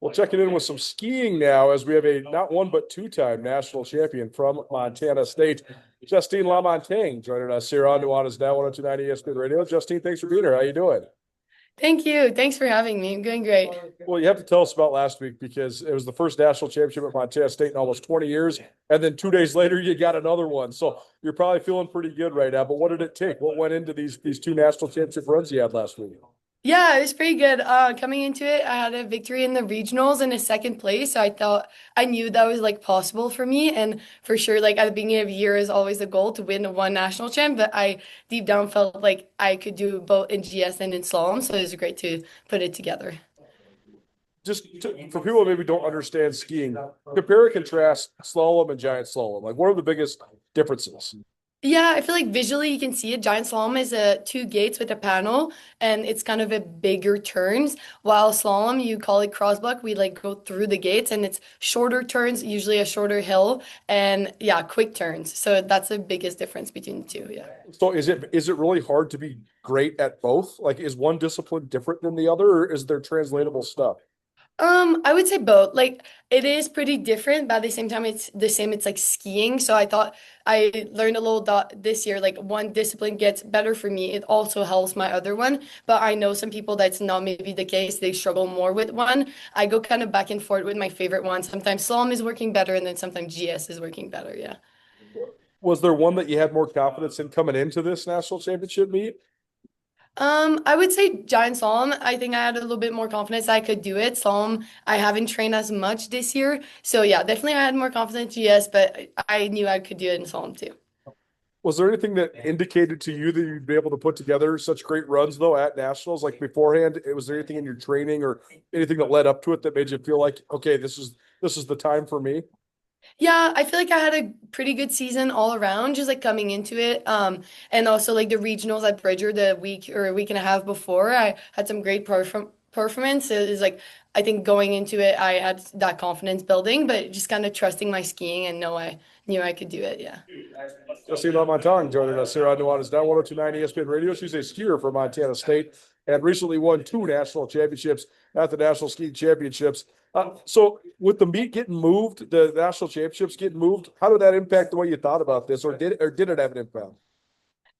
We'll check it in with some skiing now as we have a not one but two-time national champion from Montana State, Justine Lamontange, joining us here on Nuanez Now 1029 ESPN Radio. Justine, thanks for being here. How you doing? Thank you. Thanks for having me. I'm doing great. Well, you have to tell us about last week because it was the first national championship at Montana State in almost 20 years. And then 2 days later, you got another one. So you're probably feeling pretty good right now. But what did it take? What went into these two national championship runs you had last week? Yeah, it was pretty good. Coming into it, I had a victory in the regionals and a second place. So I knew that was like possible for me. And for sure, like at the beginning of the year is always the goal to win one national champ. But I deep down felt like I could do both in GS and in slalom. So it was great to put it together. For people who maybe don't understand skiing, compare and contrast slalom and giant slalom. Like, what are the biggest differences? Yeah, I feel like visually you can see it. Giant slalom is two gates with a panel, and it's kind of a bigger turns. While slalom, you call it crossbuck. We like go through the gates, and it's shorter turns, usually a shorter hill, and yeah, quick turns. So that's the biggest difference between the two. Yeah. So is it really hard to be great at both? Like, is one discipline different than the other, or is there translatable stuff? I would say both. Like it is pretty different, but at the same time it's the same. It's like skiing. So I thought I learned a little dot this year, like one discipline gets better for me. It also helps my other one. But I know some people that's not maybe the case. They struggle more with one. I go kind of back and forth with my favorite one. Sometimes slalom is working better and then sometimes GS is working better. Yeah. Was there one that you had more confidence in coming into this national championship meet? I would say giant slalom. I think I had a little bit more confidence I could do it. Slalom, I haven't trained as much this year. So yeah, definitely I had more confidence, yes, but I knew I could do it in slalom too. Was there anything that indicated to you that you'd be able to put together such great runs though at nationals? Like beforehand, was there anything in your training or anything that led up to it that made you feel like, okay, this is the time for me? Yeah, I feel like I had a pretty good season all around, just like coming into it. And also like the regionals at Bridger the week or a week and a half before, I had some great performance. It was like I think going into it, I had that confidence building, but just kind of trusting my skiing and know I knew I could do it. Yeah. Justine Lamontagne joining us here on Nuanez Now 1029 ESPN Radio. She's a skier from Montana State and recently won two national championships at the National Ski Championships. So with the meet getting moved, the national championships getting moved, how did that impact the way you thought about this, or did it have an impact?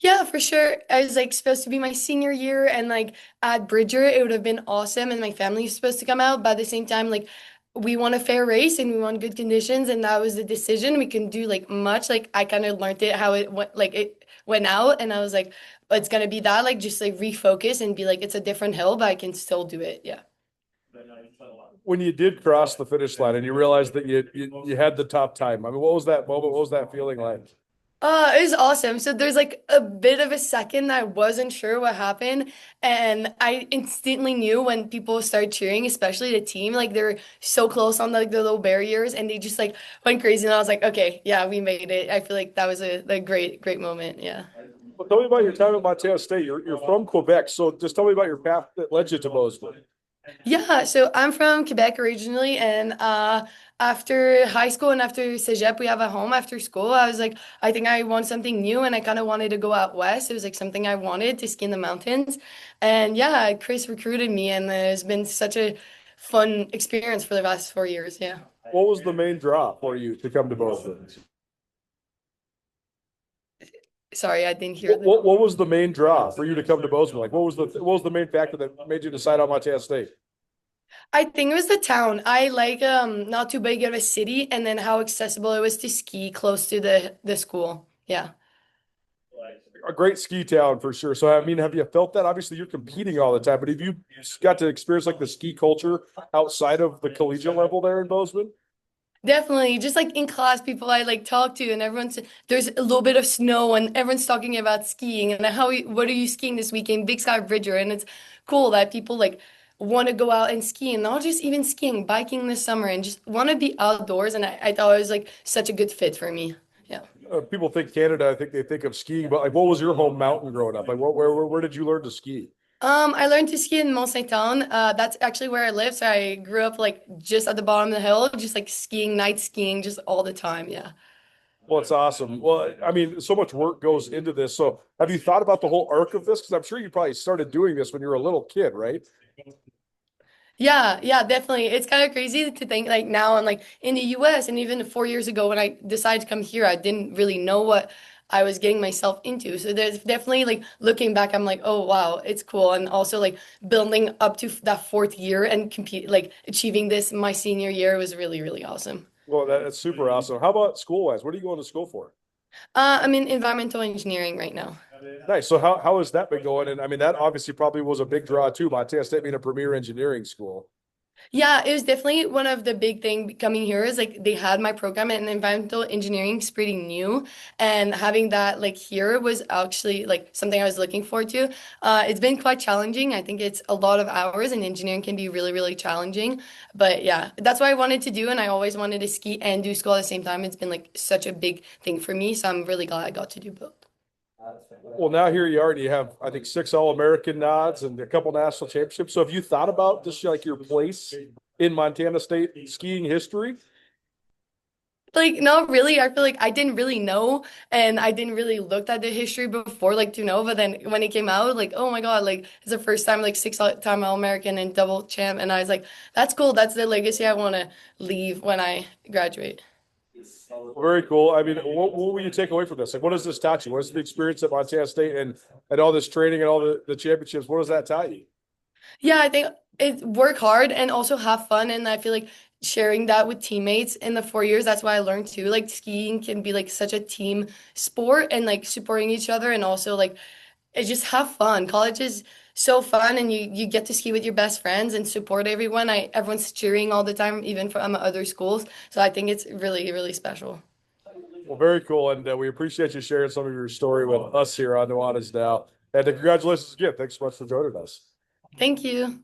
Yeah, for sure. I was like supposed to be my senior year and like at Bridger, it would have been awesome and my family was supposed to come out, but at the same time, like we want a fair race and we want good conditions and that was the decision. We can do like much. Like I kind of learned it how it went like it went out and I was like, it's gonna be that, like just like refocus and be like it's a different hill, but I can still do it. Yeah. When you did cross the finish line and you realized that you had the top time, I mean, what was that moment? What was that feeling like? It was awesome. So there's like a bit of a second that I wasn't sure what happened, and I instantly knew when people started cheering, especially the team, like they were so close on like the little barriers, and they just like went crazy. And I was like, okay, yeah, we made it. I feel like that was a great moment. Yeah. Well, tell me about your time at Montana State. You're from Quebec, so just tell me about your path that led you to Bozeman. Yeah, so I'm from Quebec originally, and after high school and after Cégep, we have a home after school. I was like, I think I want something new, and I kind of wanted to go out west. It was like something I wanted to ski in the mountains, and yeah, Chris recruited me, and it's been such a fun experience for the last 4 years. Yeah. What was the main draw for you to come to Bozeman? Sorry, I didn't hear What was the main draw for you to come to Bozeman? Like, what was the main factor that made you decide on Montana State? I think it was the town. I like not too big of a city, and then how accessible it was to ski close to the school. Yeah. A great ski town for sure. So, I mean, have you felt that? Obviously, you're competing all the time, but have you got to experience like the ski culture outside of the collegiate level there in Bozeman? Definitely. Just like in class, people I like talk to, and there's a little bit of snow, and everyone's talking about skiing and what are you skiing this weekend? Big Sky Bridger, and it's cool that people like want to go out and ski, and not just even skiing, biking this summer, and just want to be outdoors. And I thought it was like such a good fit for me. Yeah. People think Canada, I think they think of skiing, but like, what was your home mountain growing up? Like, where did you learn to ski? I learned to ski in Mont Saint-Anne. That's actually where I live. So I grew up like just at the bottom of the hill, just like skiing, night skiing, just all the time. Yeah. Well, it's awesome. Well, I mean, so much work goes into this. So, have you thought about the whole arc of this? Because I'm sure you probably started doing this when you were a little kid, right? Yeah, yeah, definitely. It's kind of crazy to think like now I'm like in the US, and even 4 years ago when I decided to come here, I didn't really know what I was getting myself into. So there's definitely like looking back, I'm like, oh wow, it's cool. And also like building up to that fourth year and compete like achieving this my senior year was really, really awesome. Well, that's super awesome. How about school wise? What are you going to school for? I'm in environmental engineering right now. Nice. So how has that been going? And I mean, that obviously probably was a big draw too. Montana State being a premier engineering school. Yeah, it was definitely one of the big thing coming here is like they had my program and environmental engineering is pretty new, and having that like here was actually like something I was looking forward to. It's been quite challenging. I think it's a lot of hours and engineering can be really, really challenging. But yeah, that's what I wanted to do, and I always wanted to ski and do school at the same time. It's been like such a big thing for me, so I'm really glad I got to do both. Well, now here you are, and you have, I think, six All-American nods and a couple national championships. So have you thought about just like your place in Montana State skiing history? Like, no, really, I feel like I didn't really know and I didn't really look at the history before, like to know. But then when it came out, like, oh my God, like it's the first time, like six-time All-American and double champ. And I was like, that's cool. That's the legacy I want to leave when I graduate. Very cool. I mean, what will you take away from this? Like, what does this taught you? What is the experience at Montana State and all this training and all the championships? What does that taught you? Yeah, I think it work hard and also have fun. And I feel like sharing that with teammates in the 4 years, that's why I learned too. Like skiing can be like such a team sport and like supporting each other and also like just have fun. College is so fun, and you get to ski with your best friends and support everyone. Everyone's cheering all the time, even from other schools. So I think it's really, really special. Well, very cool. And we appreciate you sharing some of your story with us here on Nuanez Now. And congratulations again. Thanks so much for joining us. Thank you.